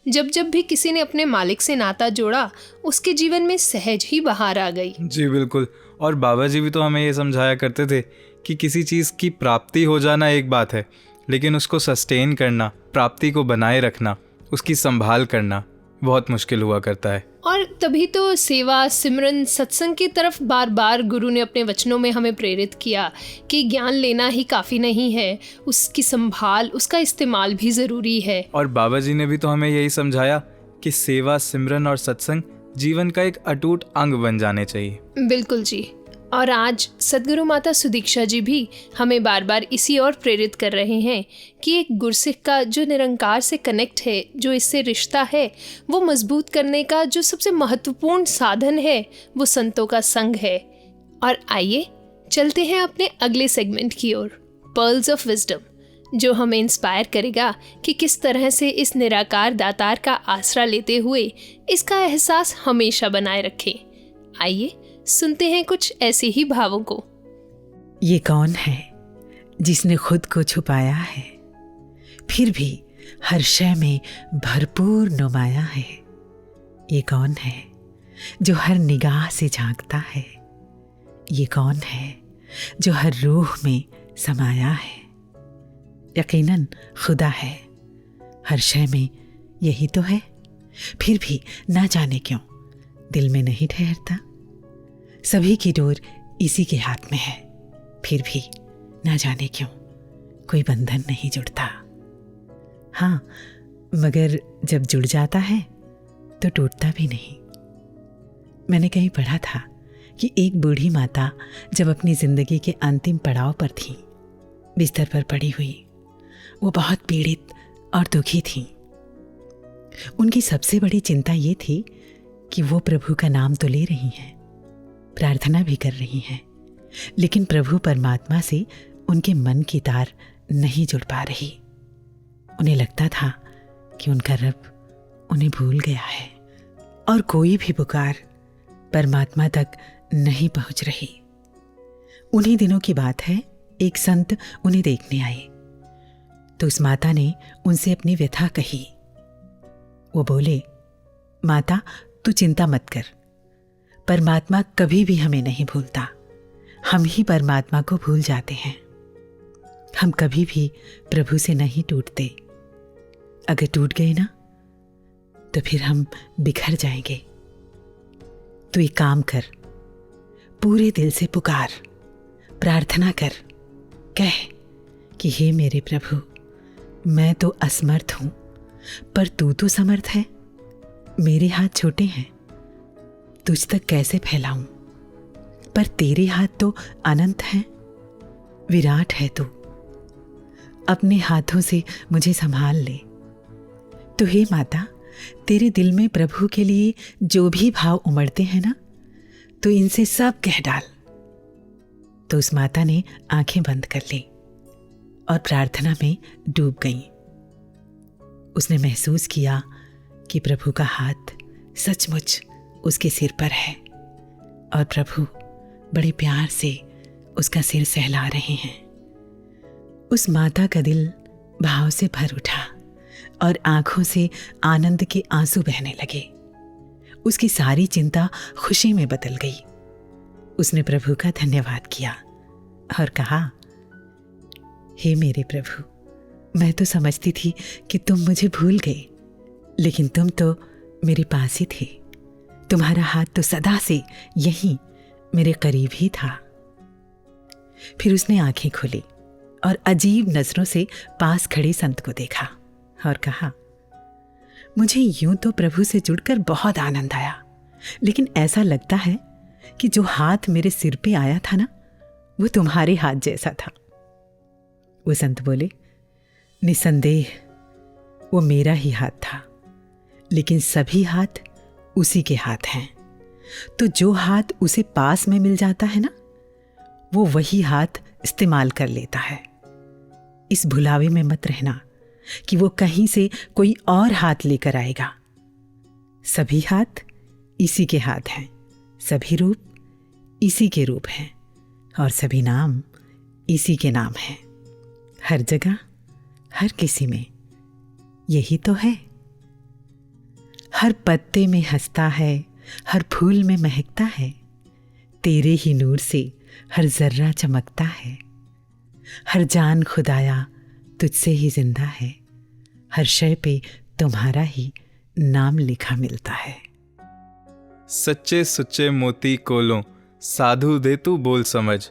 जब जब भी किसी ने अपने मालिक से नाता जोड़ा, उसके जीवन में सहज ही बहार आ गई। जी बिल्कुल। और बाबा जी भी तो हमें ये समझाया करते थे कि किसी चीज़ की प्राप्ति हो जाना एक बात है, लेकिन उसको सस्टेन करना, प्राप्ति को बनाए रखना, उसकी संभाल करना बहुत मुश्किल हुआ करता है। और तभी तो सेवा, सिमरन, सत्संग की तरफ बार बार गुरु ने अपने वचनों में हमें प्रेरित किया कि ज्ञान लेना ही काफ़ी नहीं है, उसकी संभाल, उसका इस्तेमाल भी ज़रूरी है। और बाबा जी ने भी तो हमें यही समझाया कि सेवा, सिमरन और सत्संग जीवन का एक अटूट अंग बन जाने चाहिए। बिल्कुल जी। और आज सदगुरु माता सुदीक्षा जी भी हमें बार बार इसी ओर प्रेरित कर रहे हैं कि एक गुरसिख का जो निरंकार से कनेक्ट है, जो इससे रिश्ता है, वो मजबूत करने का जो सबसे महत्वपूर्ण साधन है वो संतों का संग है। और आइए चलते हैं अपने अगले सेगमेंट की ओर, पर्ल्स ऑफ विजडम, जो हमें इंस्पायर करेगा कि किस तरह से इस निराकार दातार का आसरा लेते हुए इसका एहसास हमेशा बनाए रखें। आइए सुनते हैं कुछ ऐसे ही भावों को। ये कौन है जिसने खुद को छुपाया है, फिर भी हर शय में भरपूर नुमाया है। ये कौन है जो हर निगाह से झांकता है, ये कौन है जो हर रूह में समाया है। यकीनन खुदा है, हर शय में यही तो है, फिर भी ना जाने क्यों दिल में नहीं ठहरता। सभी की डोर इसी के हाथ में है, फिर भी ना जाने क्यों कोई बंधन नहीं जुड़ता। हाँ, मगर जब जुड़ जाता है तो टूटता भी नहीं। मैंने कहीं पढ़ा था कि एक बूढ़ी माता जब अपनी जिंदगी के अंतिम पड़ाव पर थी, बिस्तर पर पड़ी हुई, वो बहुत पीड़ित और दुखी थी। उनकी सबसे बड़ी चिंता ये थी कि वो प्रभु का नाम तो ले रही हैं, प्रार्थना भी कर रही हैं, लेकिन प्रभु परमात्मा से उनके मन की तार नहीं जुड़ पा रही। उन्हें लगता था कि उनका रब उन्हें भूल गया है और कोई भी पुकार परमात्मा तक नहीं पहुंच रही। उन्हीं दिनों की बात है, एक संत उन्हें देखने आए तो उस माता ने उनसे अपनी व्यथा कही। वो बोले, माता तू चिंता मत कर, परमात्मा कभी भी हमें नहीं भूलता, हम ही परमात्मा को भूल जाते हैं। हम कभी भी प्रभु से नहीं टूटते, अगर टूट गए ना तो फिर हम बिखर जाएंगे। तो एक काम कर, पूरे दिल से पुकार, प्रार्थना कर, कह कि हे मेरे प्रभु, मैं तो असमर्थ हूं, पर तू तो समर्थ है, मेरे हाथ छोटे हैं, तुझ तक कैसे फैलाऊं, पर तेरे हाथ तो अनंत हैं, विराट है तू, अपने हाथों से मुझे संभाल ले। तो हे माता, तेरे दिल में प्रभु के लिए जो भी भाव उमड़ते हैं ना, तो इनसे सब कह डाल। तो उस माता ने आंखें बंद कर ली और प्रार्थना में डूब गई। उसने महसूस किया कि प्रभु का हाथ सचमुच उसके सिर पर है और प्रभु बड़े प्यार से उसका सिर सहला रहे हैं। उस माता का दिल भाव से भर उठा और आंखों से आनंद के आंसू बहने लगे। उसकी सारी चिंता खुशी में बदल गई। उसने प्रभु का धन्यवाद किया और कहा, हे मेरे प्रभु, मैं तो समझती थी कि तुम मुझे भूल गए, लेकिन तुम तो मेरे पास ही थे। तुम्हारा हाथ तो सदा से यहीं मेरे करीब ही था। फिर उसने आंखें खोली और अजीब नजरों से पास खड़े संत को देखा और कहा, मुझे यूं तो प्रभु से जुड़कर बहुत आनंद आया, लेकिन ऐसा लगता है कि जो हाथ मेरे सिर पे आया था ना, वो तुम्हारे हाथ जैसा था। वो संत बोले, निसंदेह वो मेरा ही हाथ था, लेकिन सभी हाथ उसी के हाथ हैं। तो जो हाथ उसे पास में मिल जाता है ना, वो वही हाथ इस्तेमाल कर लेता है। इस भुलावे में मत रहना कि वो कहीं से कोई और हाथ लेकर आएगा। सभी हाथ इसी के हाथ हैं, सभी रूप इसी के रूप हैं, और सभी नाम इसी के नाम हैं। हर जगह, हर किसी में यही तो है। हर पत्ते में हंसता है, हर फूल में महकता है, तेरे ही नूर से हर जर्रा चमकता है। हर जान खुदाया तुझसे ही जिंदा है, हर शय पे तुम्हारा ही नाम लिखा मिलता है। सच्चे सुच्चे मोती कोलों साधु दे तू बोल समझ,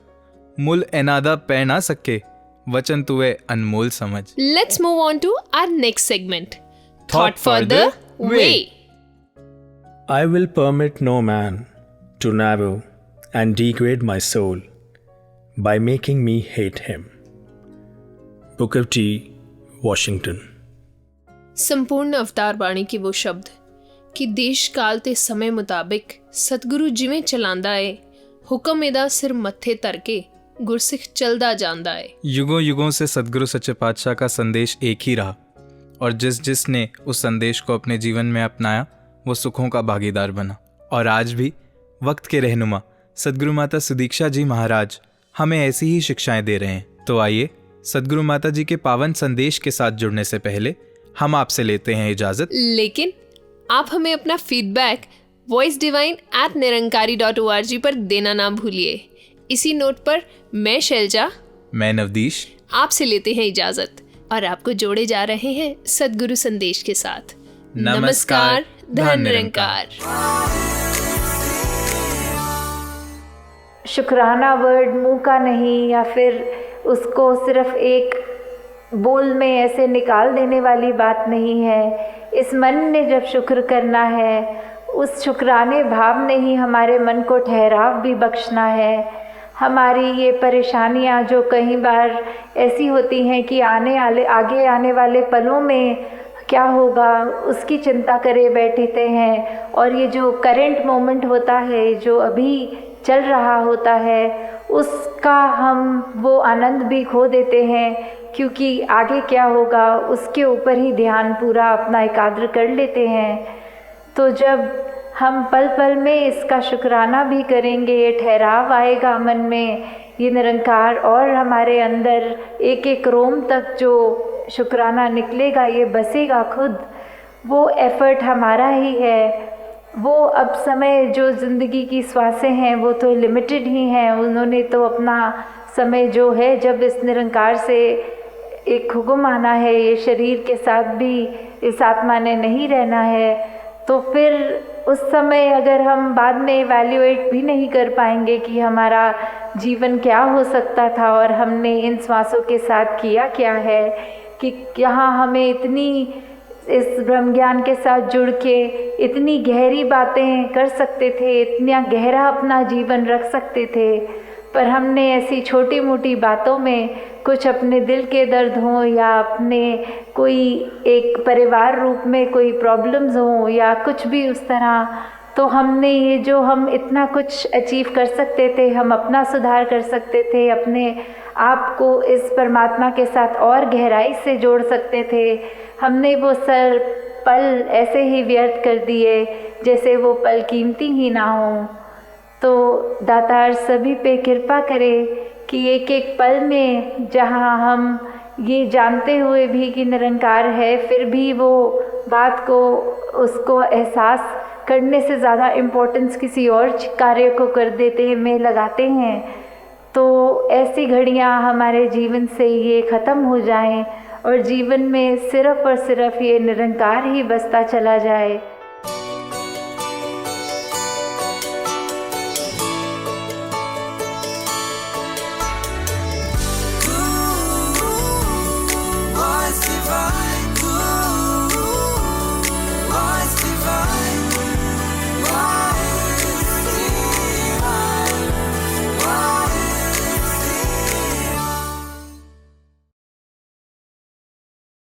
मुल एनादा पै ना सके वचन तुए अनमोल समझ। Let's move on to our next segment. Thought for the way. I will permit no man to narrow and degrade my soul by making me hate him. Booker T. Washington. संपूर्ण अवतार बाणी के वो शब्द कि देश काल ते समय मुताबिक सतगुरु जिवें चलांदा है, हुक्म एदा सिर मत्थे तरके गुरसिख चलदा जांदा है। युगों युगों से सतगुरु सच्चे पातशाह का संदेश एक ही रहा, और जिसने उस संदेश को अपने जीवन में अपनाया वो सुखों का भागीदार बना। और आज भी वक्त के रहनुमा सतगुरु माता सुदीक्षा जी महाराज हमें ऐसी ही शिक्षाएं दे रहे हैं। तो आइए सतगुरु माता जी के पावन संदेश के साथ जुड़ने से पहले हम आपसे लेते हैं इजाजत। लेकिन आप हमें अपना फीडबैक voicedivine@niranकारी.org पर देना ना भूलिए। इसी नोट पर मैं शैलजा, मैं नवदीश आपसे लेते हैं इजाजत और आपको जोड़े जा रहे हैं सतगुरु संदेश के साथ। नमस्कार, धन निरंकार। शुक्राना वर्ड मुंह का नहीं, या फिर उसको सिर्फ एक बोल में ऐसे निकाल देने वाली बात नहीं है। इस मन ने जब शुक्र करना है, उस शुक्राने भाव ने ही हमारे मन को ठहराव भी बख्शना है। हमारी ये परेशानियाँ जो कई बार ऐसी होती हैं कि आगे आने वाले पलों में क्या होगा उसकी चिंता करे बैठते हैं, और ये जो करंट मोमेंट होता है, जो अभी चल रहा होता है, उसका हम वो आनंद भी खो देते हैं, क्योंकि आगे क्या होगा उसके ऊपर ही ध्यान पूरा अपना एकाग्र कर लेते हैं। तो जब हम पल पल में इसका शुक्राना भी करेंगे, ये ठहराव आएगा मन में, ये निरंकार और हमारे अंदर एक एक रोम तक जो शुक्राना निकलेगा, ये बसेगा खुद। वो एफ़र्ट हमारा ही है। वो अब समय जो ज़िंदगी की श्वासें हैं वो तो लिमिटेड ही हैं। उन्होंने तो अपना समय जो है, जब इस निरंकार से एक हुक्म आना है, ये शरीर के साथ भी इस आत्मा ने नहीं रहना है, तो फिर उस समय अगर हम बाद में इवैल्यूएट भी नहीं कर पाएंगे कि हमारा जीवन क्या हो सकता था और हमने इन श्वासों के साथ किया क्या है, कि यहाँ हमें इतनी इस ब्रह्म ज्ञान के साथ जुड़ के इतनी गहरी बातें कर सकते थे, इतना गहरा अपना जीवन रख सकते थे, पर हमने ऐसी छोटी मोटी बातों में कुछ अपने दिल के दर्द हों या अपने कोई एक परिवार रूप में कोई प्रॉब्लम्स हों या कुछ भी उस तरह, तो हमने ये जो हम इतना कुछ अचीव कर सकते थे, हम अपना सुधार कर सकते थे, अपने आप को इस परमात्मा के साथ और गहराई से जोड़ सकते थे, हमने वो पल ऐसे ही व्यर्थ कर दिए जैसे वो पल कीमती ही ना हो। तो दातार सभी पे कृपा करे कि एक एक पल में जहाँ हम ये जानते हुए भी कि निरंकार है, फिर भी वो बात को उसको एहसास करने से ज़्यादा इम्पोर्टेंस किसी और कार्य को कर देते हैं, में लगाते हैं, तो ऐसी घड़ियाँ हमारे जीवन से ये ख़त्म हो जाएं और जीवन में सिर्फ़ और सिर्फ ये निरंकार ही बसता चला जाए।